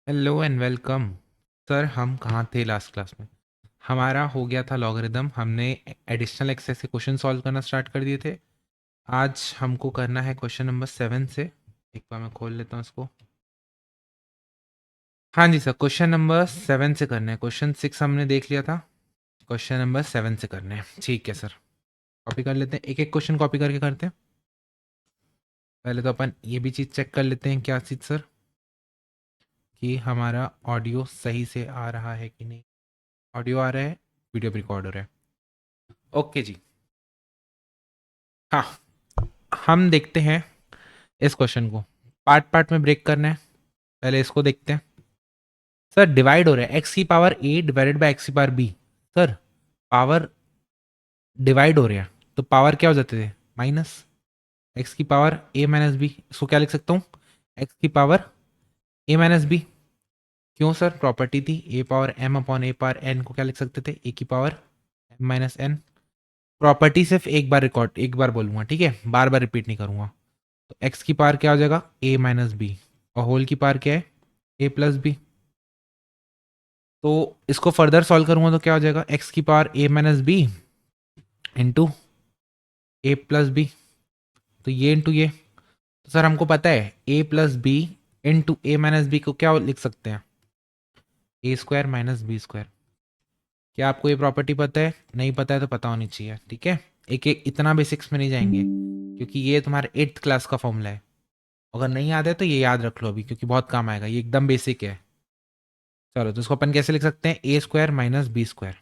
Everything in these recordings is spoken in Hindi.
Hello and welcome. सर हम कहाँ थे लास्ट क्लास में? हमारा हो गया था लॉगरिदम। हमने एडिशनल एक्सेस से क्वेश्चन सॉल्व करना स्टार्ट कर दिए थे। आज हमको करना है क्वेश्चन नंबर 7 से। एक बार मैं खोल लेता हूँ इसको। हाँ जी सर, क्वेश्चन नंबर 7 से करना है। क्वेश्चन 6 हमने देख लिया था। क्वेश्चन नंबर 7 से करना है। ठीक है सर, कॉपी कर लेते हैं। एक एक क्वेश्चन कॉपी करके करते हैं। पहले तो अपन ये भी चीज़ चेक कर लेते हैं, क्या चीज़ सर, कि हमारा ऑडियो सही से आ रहा है कि नहीं। ऑडियो आ रहा है, वीडियो रिकॉर्ड हो रहा है। ओके जी। हाँ, हम देखते हैं इस क्वेश्चन को। पार्ट पार्ट में ब्रेक करना है। पहले इसको देखते हैं। सर डिवाइड हो रहा है एक्स की power a divided by x की power b. Sir power divide हो रहा है तो पावर क्या हो जाते थे? माइनस। एक्स की पावर ए माइनस बी, इसको क्या लिख सकता हूँ? एक्स की पावर ए माइनस बी। क्यों सर? प्रॉपर्टी थी a power m upon a power n को क्या लिख सकते थे? ए की power m minus n. Property सिर्फ एक बार बोलूंगा, ठीक है, बार बार रिपीट नहीं करूंगा। तो एक्स की पावर क्या हो जाएगा? A minus B. और होल की पावर क्या है? A plus B. तो इसको फर्दर सॉल्व करूंगा तो क्या हो जाएगा? एक्स की power A minus b into a plus B. तो ये इंटू ये। तो सर हमको पता है a plus b into a minus B को क्या लिख सकते हैं? ए स्क्वायर माइनस बी स्क्वायर। क्या आपको ये प्रॉपर्टी पता है? नहीं पता है तो पता होनी चाहिए, ठीक है। एक एक इतना बेसिक्स में नहीं जाएंगे क्योंकि ये तुम्हारे 8th क्लास का फॉर्मूला है। अगर नहीं याद है तो ये याद रख लो अभी, क्योंकि बहुत काम आएगा, ये एकदम बेसिक है। चलो, तो इसको अपन कैसे लिख सकते हैं? ए स्क्वायर माइनस बी स्क्वायर।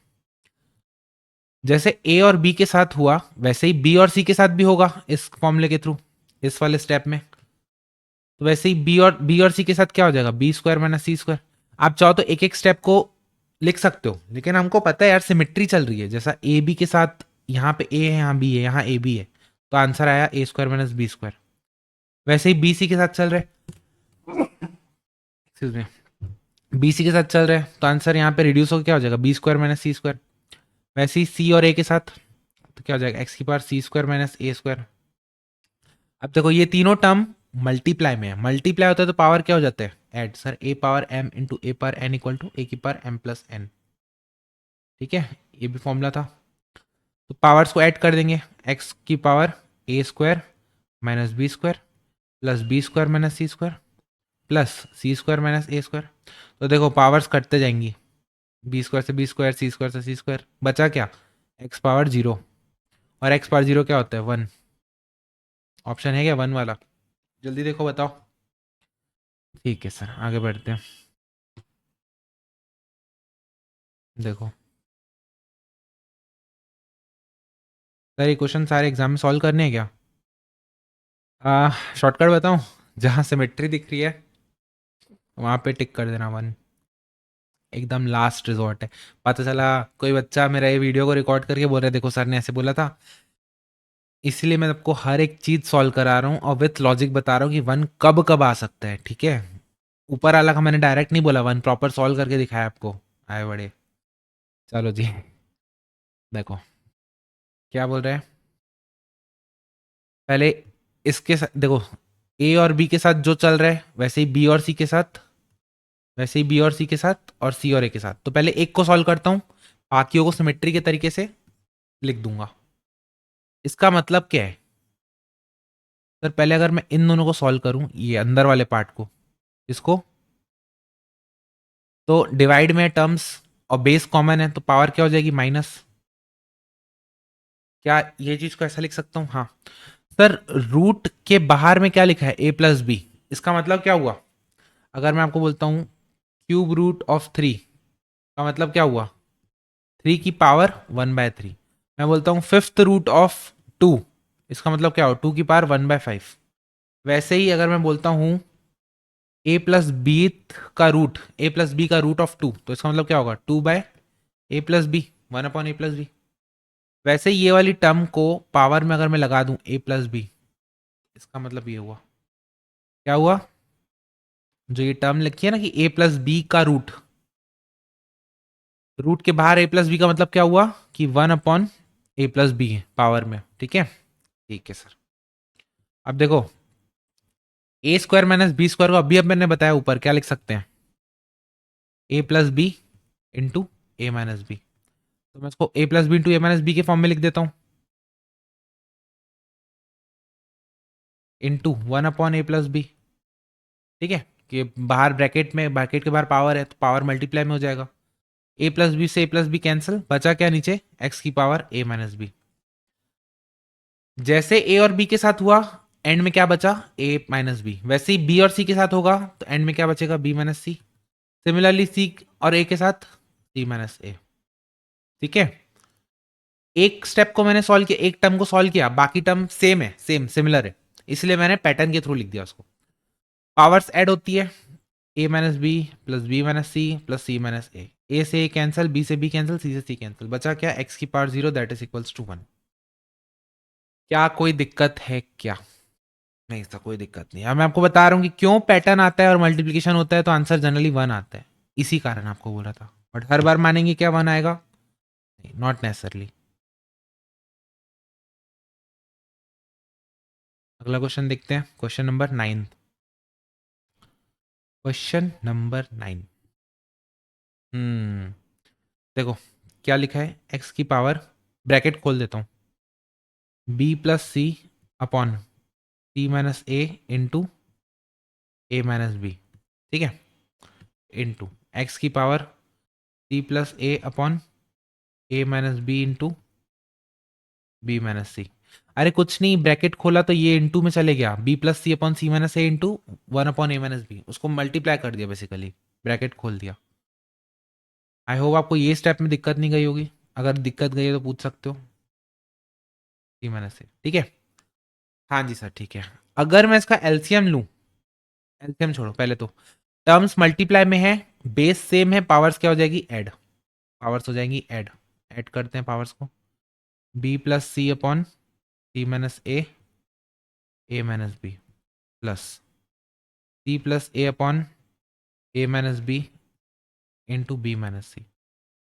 जैसे ए और बी के साथ हुआ वैसे ही बी और सी के साथ भी होगा इस फॉर्मूले के थ्रू, इस वाले स्टेप में। तो वैसे ही बी और सी के साथ क्या हो जाएगा? B square minus c square. आप चाहो तो एक एक स्टेप को लिख सकते हो, लेकिन हमको पता है यार सिमिट्री चल रही है। जैसा ए बी के साथ यहाँ पे ए है, यहाँ बी है, यहाँ ए बी है, तो आंसर आया ए स्क्वायर माइनस बी स्क्वायर। वैसे ही बी सी के साथ चल रहे, एक्सक्यूज मी, बी सी के साथ चल रहे तो आंसर यहाँ पे रिड्यूस होकर क्या हो जाएगा? B square minus c square. वैसे ही सी और ए के साथ तो क्या हो जाएगा? एक्स की power C square minus a square. अब देखो ये तीनों टर्म मल्टीप्लाई में है। मल्टीप्लाई होता है तो पावर क्या हो जाता है? Add. Sir a power m into a power n equal to a की पावर एम प्लस एन। ठीक है, ये भी फॉर्मूला था। तो पावर्स को ऐड कर देंगे। एक्स की power A square minus b square plus B square minus c square plus c square minus a square. तो देखो पावर्स कटते जाएंगी। बी स्क्वायर से बी स्क्वायर, सी स्क्वायर से सी स्क्वायर, बचा क्या? X power zero. और एक्स पावर जीरो क्या होता है? वन। ऑप्शन है क्या वन वाला? जल्दी देखो, बताओ। ठीक है सर, आगे बढ़ते हैं। देखो सर, ये क्वेश्चन सारे एग्जाम में सॉल्व करने हैं क्या? शॉर्टकट बताऊं? जहाँ सिमेट्री दिख रही है वहाँ पे टिक कर देना वन। एकदम लास्ट रिजॉर्ट है। पता चला कोई बच्चा मेरा ये वीडियो को रिकॉर्ड करके बोल रहा है देखो सर ने ऐसे बोला था। इसलिए मैं आपको हर एक चीज सॉल्व करा रहा हूँ और विथ लॉजिक बता रहा हूँ कि वन कब कब आ सकता है, ठीक है। ऊपर वाला का मैंने डायरेक्ट नहीं बोला, वन प्रॉपर सॉल्व करके दिखाया आपको। आए बड़े। चलो जी, देखो क्या बोल रहे हैं। पहले इसके साथ देखो, ए और बी के साथ जो चल रहा है वैसे ही बी और सी के साथ, वैसे ही बी और सी के साथ और सी और ए के साथ। तो पहले एक को सॉल्व करता हूँ, बाकियों को सिमेट्री के तरीके से लिख दूंगा। इसका मतलब क्या है? सर पहले अगर मैं इन दोनों को सॉल्व करूं, ये अंदर वाले पार्ट को, इसको, तो डिवाइड में टर्म्स और बेस कॉमन है तो पावर क्या हो जाएगी? माइनस। क्या ये चीज को ऐसा लिख सकता हूं? हाँ। सर रूट के बाहर में क्या लिखा है? A plus B. इसका मतलब क्या हुआ? अगर मैं आपको बोलता हूं क्यूब रूट ऑफ थ्री, का मतलब क्या हुआ? थ्री की पावर वन बाय थ्री। मैं बोलता हूं फिफ्थ रूट ऑफ टू, इसका मतलब क्या हुआ? टू की पावर वन बाय फाइव। वैसे ही अगर मैं बोलता हूं ए प्लस बी का रूट, ए प्लस बी का रूट ऑफ टू, तो इसका मतलब क्या होगा? Two by A plus B, one upon A plus B. वैसे ही ये वाली टर्म को पावर में अगर मैं लगा दूं ए प्लस बी, इसका मतलब ये हुआ, क्या हुआ? जो ये टर्म लिखी है ना कि ए प्लस बी का रूट, रूट के बाहर ए प्लस बी का मतलब क्या हुआ? कि one upon A plus B है पावर में, ठीक है। ठीक है सर। अब देखो ए स्क्वायर माइनस बी स्क्वायर को अभी अब मैंने बताया ऊपर क्या लिख सकते हैं? A plus b into a minus B. तो मैं इसको ए plus b into a minus B के फॉर्म में लिख देता हूँ, into one upon A plus B. ठीक है, कि बाहर ब्रैकेट में, ब्रैकेट के बाहर पावर है तो पावर मल्टीप्लाई में हो जाएगा। ए प्लस बी से ए प्लस बी कैंसिल, बचा क्या नीचे, एक्स की पावर ए माइनस बी। जैसे ए और बी के साथ हुआ, एंड में क्या बचा, ए माइनस बी, वैसे ही बी और सी के साथ होगा तो एंड में क्या बचेगा, बी माइनस सी। सिमिलरली सी और ए के साथ सी माइनस ए। ठीक है, एक स्टेप को मैंने सॉल्व किया, एक टर्म को सॉल्व किया, बाकी टर्म सेम है, सेम सिमिलर है, इसलिए मैंने पैटर्न के थ्रू लिख दिया उसको। पावर्स ऐड होती है, a minus b plus b minus c plus C minus a से ए कैंसिल, बी से बी कैंसिल, सी से सी कैंसिल, बचा क्या, एक्स की power 0 that is equals to 1। क्या कोई दिक्कत है क्या? नहीं सर, कोई दिक्कत नहीं। अब मैं आपको बता रहा हूँ कि क्यों पैटर्न आता है और मल्टीप्लीकेशन होता है तो आंसर जनरली 1 आता है, इसी कारण आपको बोला था। बट हर बार मानेंगे क्या 1 आएगा, नॉट नेसेसरली। अगला क्वेश्चन देखते हैं, क्वेश्चन नंबर 9। Question number 9। देखो क्या लिखा है, एक्स की पावर, ब्रैकेट खोल देता हूँ, b plus c upon c minus a into a minus b. ठीक है, इंटू एक्स की power c plus a upon a minus b into b minus c. अरे कुछ नहीं, ब्रैकेट खोला तो ये इंटू में चले गया, B plus c upon c minus a into one upon a minus B, उसको मल्टीप्लाई कर दिया बेसिकली, ब्रैकेट खोल दिया। आई होप आपको ये स्टेप में दिक्कत नहीं गई होगी, अगर दिक्कत गई है तो पूछ सकते हो। सी माइनस ए, ठीक है। हाँ जी सर, ठीक है। अगर मैं इसका एलसीएम लूँ, एलसीएम छोड़ो पहले तो, टर्म्स मल्टीप्लाई में है, बेस सेम है, पावर्स क्या हो जाएगी, ऐड, पावर्स हो जाएंगी ऐड। ऐड करते हैं पावर्स को, b plus c upon c minus a minus b plus c plus a upon a minus b into b minus c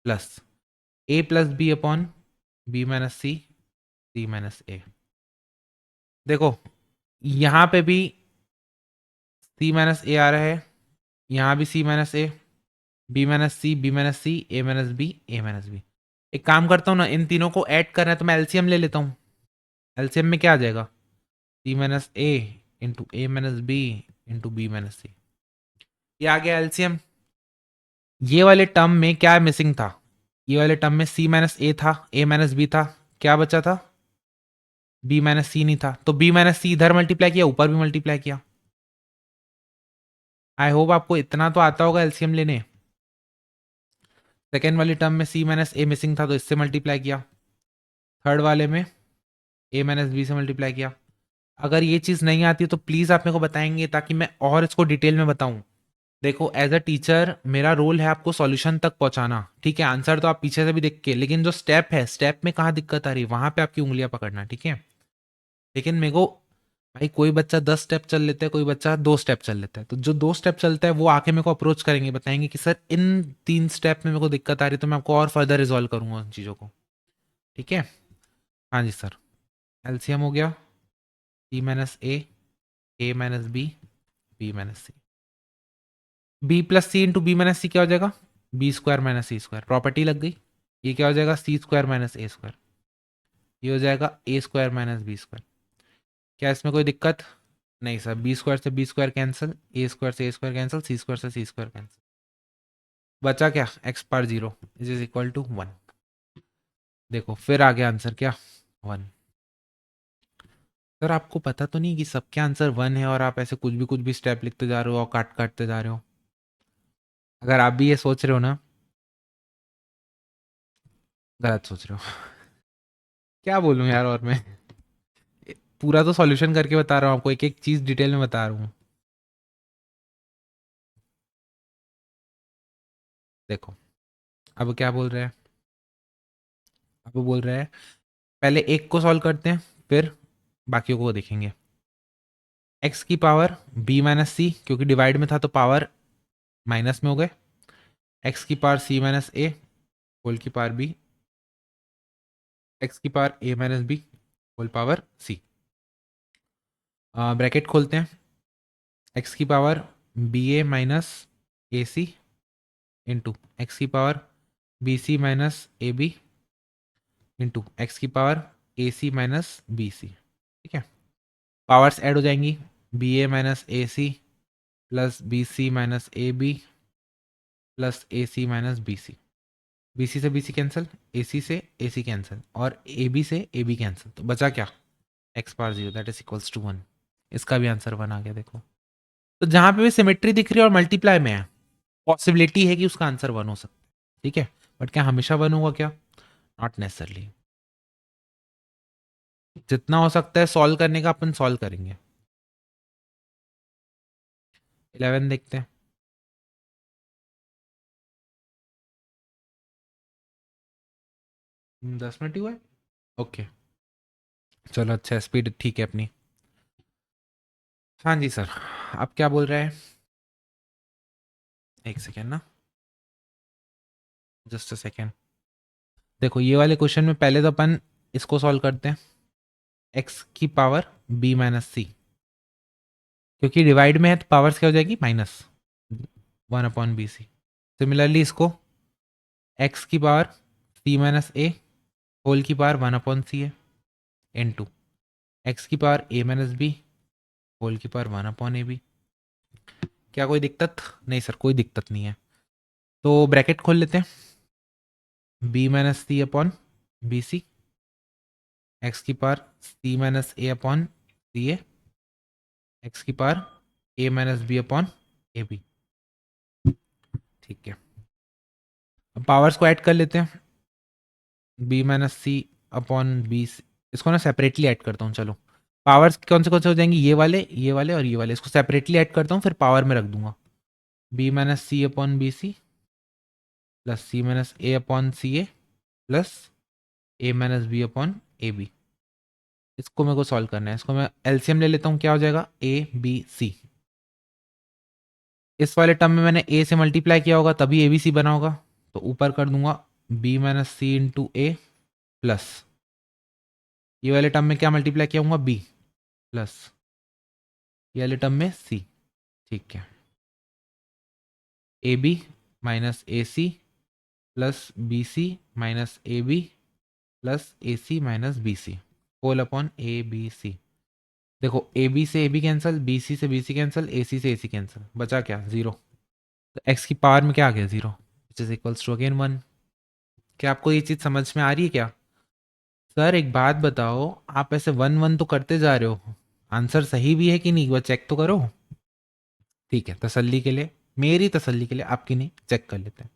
plus a plus b upon b minus c minus a. देखो यहाँ पे भी सी माइनस ए आ रहा है, यहाँ भी सी minus A, B minus C, B minus C, A minus B, A minus B. एक काम करता हूँ ना, इन तीनों को ऐड करना है तो मैं एलसीएम ले लेता हूँ। एलसीएम में क्या आ जाएगा, c minus a into a minus b into b minus c. ये आ गया एलसीएम। ये वाले टर्म में क्या मिसिंग था, ये वाले टर्म में सी माइनस ए था, ए माइनस बी था, क्या बचा था, बी माइनस सी नहीं था, तो बी माइनस सी इधर मल्टीप्लाई किया, ऊपर भी मल्टीप्लाई किया। आई होप आपको इतना तो आता होगा एलसीएम लेने। सेकेंड वाली टर्म में सी माइनस ए मिसिंग था तो इससे मल्टीप्लाई किया, थर्ड वाले में ए माइनस बी से मल्टीप्लाई किया। अगर ये चीज़ नहीं आती तो प्लीज़ आप मेरे को बताएंगे ताकि मैं और इसको डिटेल में बताऊं। देखो एज अ टीचर मेरा रोल है आपको सॉल्यूशन तक पहुंचाना, ठीक है, आंसर तो आप पीछे से भी देख के, लेकिन जो स्टेप है, स्टेप में कहाँ दिक्कत आ रही है वहां पे आपकी उंगलियां पकड़ना, ठीक है। लेकिन मेरे को, भाई कोई बच्चा 10 स्टेप चल लेता है, कोई बच्चा 2 स्टेप चल लेता है, तो जो 2 स्टेप चलता है वो आके मेरे को अप्रोच करेंगे, बताएंगे कि सर इन 3 स्टेप में मेरे को दिक्कत आ रही है, तो मैं आपको और फर्दर रिजॉल्व करूंगा उन चीज़ों को। ठीक है, हाँ जी सर। एलसीएम हो गया, सी minus a minus B minus C, B plus C into b minus सी क्या हो जाएगा, B square minus c square, property लग गई। ये क्या हो जाएगा, सी स्क्वायर माइनस ए स्क्वायर, ये हो जाएगा ए स्क्वायर माइनस बी स्क्वायर। क्या इसमें कोई दिक्कत? नहीं सर, बी स्क्वायर से बी स्क्वायर कैंसिल, ए स्क्वायर से ए स्क्वायर कैंसिल, सी स्क्वायर से सी स्क्वायर कैंसिल, बचा क्या, एक्स पार 0 इज इक्वल टू 1। देखो फिर आ गया आंसर क्या, 1। सर आपको पता तो नहीं कि सबके आंसर 1 है और आप ऐसे कुछ भी स्टेप लिखते जा रहे हो और काटते जा रहे हो? अगर आप भी ये सोच रहे हो ना, गलत सोच रहे हो। क्या बोलूं यार, और मैं पूरा तो सॉल्यूशन करके बता रहा हूँ आपको, एक एक चीज डिटेल में बता रहा हूँ। देखो अब क्या बोल रहे हैं, अब वो बोल रहे हैं पहले एक को सॉल्व करते हैं फिर बाकियों को देखेंगे। एक्स की पावर बी माइनस सी, क्योंकि डिवाइड में था तो पावर माइनस में हो गए, एक्स की power C minus A whole की पावर बी, एक्स की पावर ए minus B whole power C. Bracket खोलते हैं, एक्स की power B A minus A C into x की पावर बी सी माइनस ए बी इंटू एक्स की power A C minus B C. ठीक है, पावर्स ऐड हो जाएंगी, B A minus A C plus B C minus A B plus A C minus B C. B C से बी सी कैंसिल, ए सी से ए सी कैंसिल और ए बी से ए बी कैंसिल, तो बचा क्या, x power zero that is equals to one. इसका भी आंसर वन आ गया। देखो, तो जहां पे भी सिमेट्री दिख रही है और मल्टीप्लाई में है, पॉसिबिलिटी है कि उसका आंसर वन हो सकता है। ठीक है, बट क्या हमेशा वन होगा क्या, नॉट नेसेसरली। जितना हो सकता है सॉल्व करने का अपन सॉल्व करेंगे। 11 देखते हैं। 10 मिनट ही हुआ है, ओके। चलो अच्छा, स्पीड ठीक है अपनी। हाँ जी सर, आप क्या बोल रहे हैं, एक सेकेंड ना, जस्ट अ सेकेंड। देखो ये वाले क्वेश्चन में पहले तो अपन इसको सॉल्व करते हैं, एक्स की पावर बी माइनस सी, क्योंकि डिवाइड में है तो पावर्स क्या हो जाएगी, minus one upon B C. Similarly इसको एक्स की power C minus A whole की पावर वन अपॉन सी है इन टू एक्स की पावर ए माइनस बी होल की power one upon A B. क्या कोई दिक्कत, नहीं सर कोई दिक्कत नहीं है। तो ब्रैकेट खोल लेते हैं, B minus C upon B C, X की power C minus A upon C A, X की power A minus B upon A B. ठीक है, अब पावर्स को ऐड कर लेते हैं, B minus C upon B, इसको ना सेपरेटली ऐड करता हूँ। चलो पावर्स कौन से हो जाएंगी, ये वाले और ये वाले, इसको सेपरेटली ऐड करता हूँ फिर पावर में रख दूंगा, B minus C upon B C plus C minus A upon C A plus A minus B upon A B. इसको मेरे को सॉल्व करना है, इसको मैं एलसीएम ले लेता हूँ, क्या हो जाएगा, ए बी सी। इस वाले टर्म में मैंने ए से मल्टीप्लाई किया होगा तभी ए बी सी बना होगा, तो ऊपर कर दूंगा B minus C into a plus ये वाले टर्म में क्या मल्टीप्लाई किया होगा, बी प्लस ये वाले टर्म में सी। ठीक है, A B minus A C plus B C minus A B plus A C minus B C whole upon A B C. देखो ए बी से A B cancel, B C से बी सी कैंसिल, ए सी से ए सी कैंसिल, बचा क्या, जीरो। तो एक्स की पावर में क्या आ गया, zero, which is equals to again one. क्या आपको ये चीज़ समझ में आ रही है क्या। सर एक बात बताओ, आप ऐसे वन वन तो करते जा रहे हो, आंसर सही भी है कि नहीं, वह चेक तो करो। ठीक है, तसल्ली के लिए, मेरी तसल्ली के लिए, आपकी नहीं, चेक कर लेते हैं।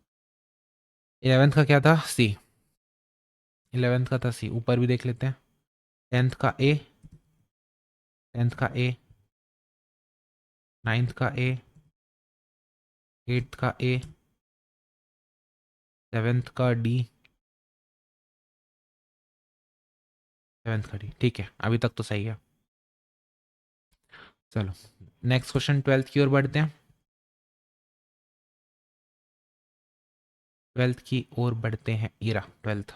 11th का क्या था, सी। 11th का था सी, ऊपर भी देख लेते हैं। 10th का ए, 10th का ए, 9th का ए, 8th का ए, 7th का डी, 7th का डी। ठीक है, अभी तक तो सही है। चलो नेक्स्ट क्वेश्चन, 12th की ओर बढ़ते हैं। 12th की ओर बढ़ते हैं, ये रहा 12th।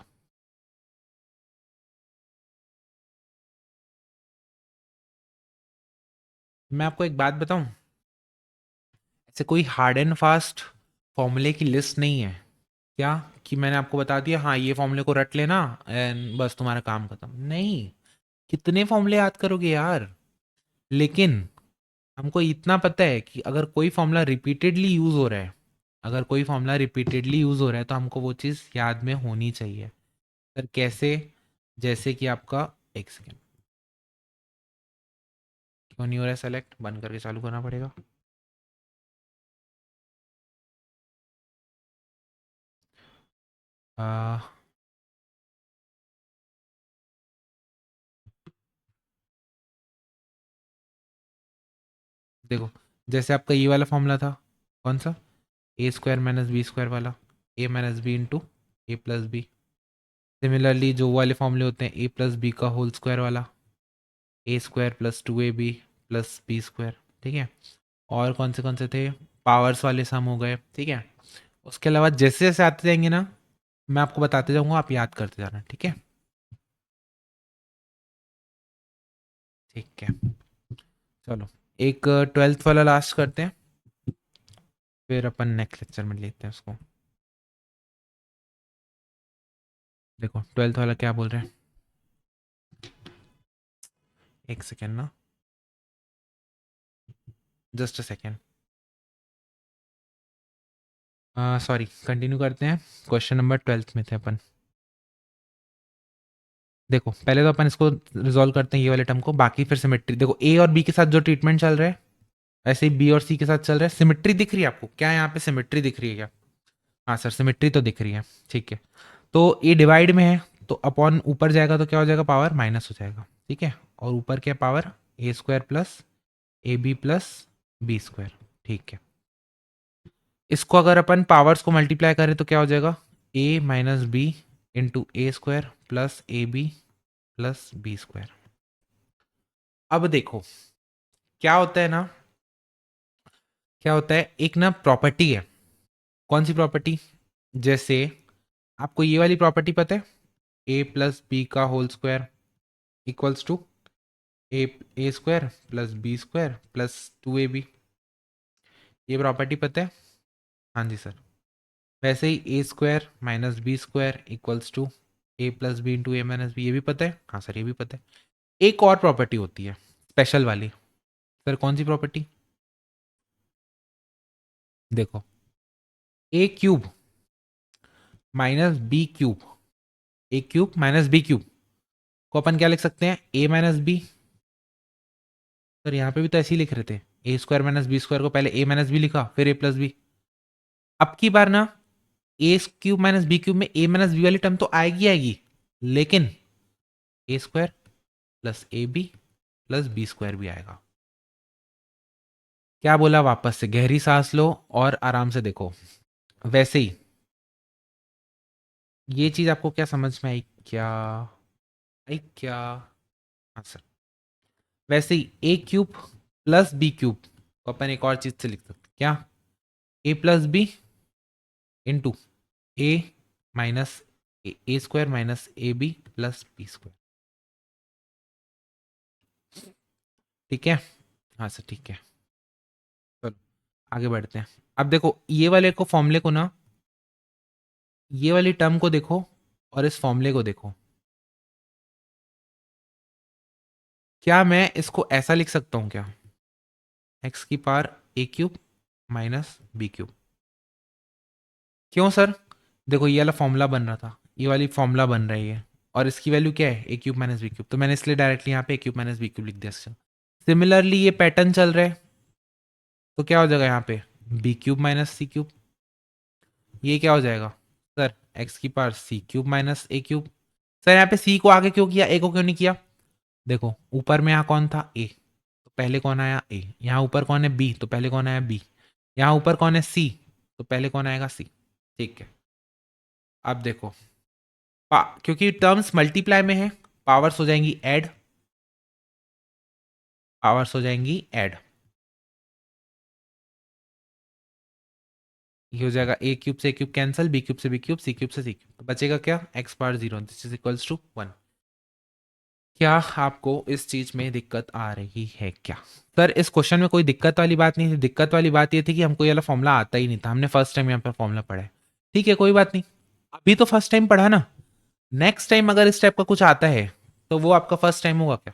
मैं आपको एक बात बताऊं, ऐसे कोई हार्ड एंड फास्ट फॉर्मूले की लिस्ट नहीं है, क्या कि मैंने आपको बता दिया हाँ ये फॉर्मूले को रट लेना एंड बस तुम्हारा काम खत्म, नहीं। कितने फॉर्मूले याद करोगे यार। लेकिन हमको इतना पता है कि अगर कोई फॉर्मूला रिपीटेडली यूज हो रहा है, अगर कोई फॉर्मूला रिपीटेडली यूज हो रहा है तो हमको वो चीज़ याद में होनी चाहिए। सर कैसे, जैसे कि आपका, एक सेकेंड, क्यों नहीं हो रहा है सेलेक्ट, बंद करके चालू करना पड़ेगा। आ, देखो जैसे आपका ये वाला फॉर्मूला था, कौन सा, a square minus b square वाला, a minus b into a plus b. Similarly जो वाले फॉर्मूले होते हैं, ए प्लस बी का होल स्क्वायर वाला, a square plus two a B plus B square. ठीक है, और कौन से थे, पावर्स वाले सम हो गए। ठीक है, उसके अलावा जैसे जैसे आते जाएंगे ना, मैं आपको बताते जाऊंगा, आप याद करते जाना। ठीक है, ठीक है। चलो एक 12th वाला लास्ट करते हैं। फिर अपन नेक्स्ट लेक्चर में लेते हैं उसको। देखो 12th वाला क्या बोल रहे हैं, एक सेकेंड ना, just a second. Sorry, continue करते हैं। क्वेश्चन नंबर 12th में थे अपन। देखो पहले तो अपन इसको रिजॉल्व करते हैं ये वाले टर्म को, बाकी फिर सिमेट्री। देखो ए और बी के साथ जो ट्रीटमेंट चल रहा है ऐसे ही बी और सी के साथ चल रहा है। सिमेट्री दिख रही है आपको क्या, यहाँ पे सिमेट्री दिख रही है क्या? हाँ सर, सिमेट्री तो दिख रही है, ठीक है। तो ए डिवाइड में है तो अपॉन ऊपर जाएगा तो क्या हो जाएगा, पावर माइनस हो जाएगा, ठीक है। और ऊपर क्या power, A square plus A B plus B square, ठीक है। इसको अगर अपन पावर्स को मल्टीप्लाई करें तो क्या हो जाएगा, a minus b into a square plus A B plus B square. अब देखो क्या होता है ना, क्या होता है, एक ना प्रॉपर्टी है। कौन सी प्रॉपर्टी? जैसे आपको ये वाली प्रॉपर्टी पता है, ए प्लस बी का whole square equals to a a square plus B square plus 2ab। ये प्रॉपर्टी पता है? हाँ जी सर। वैसे ही a square minus b square equals to a plus b into a minus b, ये भी पता है? हाँ सर ये भी पता है। एक और प्रॉपर्टी होती है स्पेशल वाली। सर कौन सी प्रॉपर्टी? देखो ए क्यूब माइनस बी क्यूब, ए क्यूब माइनस बी क्यूब को अपन क्या लिख सकते हैं, ए माइनस बी। सर यहाँ पे भी तो ऐसे ही लिख रहे थे, ए स्क्वायर माइनस बी स्क्वायर को पहले ए माइनस बी लिखा फिर ए प्लस बी। अब की बार ना a cube minus b cube में ए माइनस बी वाली टर्म तो आएगी आएगी, लेकिन a square plus A B plus B square भी आएगा। क्या बोला, वापस से गहरी सांस लो और आराम से देखो। वैसे ही ये चीज आपको क्या समझ में आई क्या, आई क्या? हाँ सर। वैसे ही a cube plus b cube को अपन एक और चीज से लिख सकते, क्या, a plus b into a minus a square minus A B plus B square, ठीक है। हाँ सर ठीक है। चलो आगे बढ़ते हैं। अब देखो ये वाले को फॉर्मूले को ना, ये वाली टर्म को देखो और इस फॉर्मूले को देखो। क्या मैं इसको ऐसा लिख सकता हूं क्या, एक्स की पावर ए क्यूब माइनस बी क्यूब? क्यों सर? देखो ये वाला फॉर्मूला बन रहा था, ये वाली फॉर्मूला बन रही है और इसकी वैल्यू क्या है, ए क्यूब माइनस बी क्यूब, तो मैंने इसलिए डायरेक्टली यहाँ पे ए क्यूब माइनस बी क्यूब लिख दिया। सिमिलरली ये पैटर्न चल रहा है तो क्या हो जाएगा यहाँ पे, बी क्यूब माइनस सी क्यूब। ये क्या हो जाएगा सर, एक्स की पावर सी क्यूब माइनस ए क्यूब। सर यहाँ पे सी को आगे क्यों किया, ए को क्यों नहीं किया? देखो ऊपर में यहाँ कौन था, ए, तो पहले कौन आया ए, यहाँ ऊपर कौन है बी, तो पहले कौन आया बी, यहाँ ऊपर कौन है सी, तो पहले कौन आएगा सी, ठीक है। अब देखो क्योंकि टर्म्स मल्टीप्लाई में है, पावर्स हो जाएंगी ऐड, पावर्स हो जाएंगी ऐड। ये हो जाएगा ए क्यूब से A cube cancel, B cube से बी क्यूब, सी क्यूब से सी क्यूब, तो बचेगा क्या, x power 0, this is equals to 1। क्या आपको इस चीज में दिक्कत आ रही है क्या? सर इस क्वेश्चन में कोई दिक्कत वाली बात नहीं थी, दिक्कत वाली बात ये थी कि हमको ये वाला फॉर्मूला आता ही नहीं था, हमने फर्स्ट टाइम यहाँ पर फॉर्मूला पढ़ा है। ठीक है कोई बात नहीं, अभी तो फर्स्ट टाइम पढ़ा ना, नेक्स्ट टाइम अगर इस टाइप का कुछ आता है तो वो आपका फर्स्ट टाइम होगा क्या,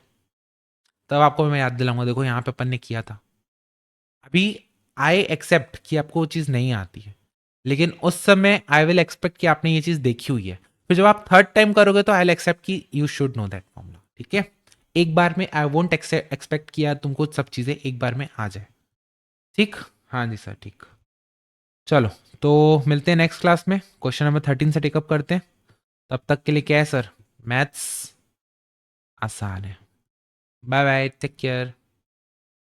तब आपको मैं याद दिलाऊंगा, देखो यहाँ पे अपन ने किया था। अभी आई एक्सेप्ट कि आपको वो चीज़ नहीं आती है, लेकिन उस समय आई विल एक्सपेक्ट कि आपने ये चीज़ देखी हुई है। फिर जब आप थर्ड टाइम करोगे तो आई विल एक्सेप्ट कि you should know that formula, ठीक है। एक बार में आई वोंट एक्सपेक्ट किया तुमको सब चीज़ें एक बार में आ जाए, ठीक। हाँ जी सर ठीक। चलो तो मिलते हैं नेक्स्ट क्लास में, क्वेश्चन नंबर 13 से टेकअप करते हैं। तब तक के लिए क्या है सर, मैथ्स आसान है। Bye bye, take care.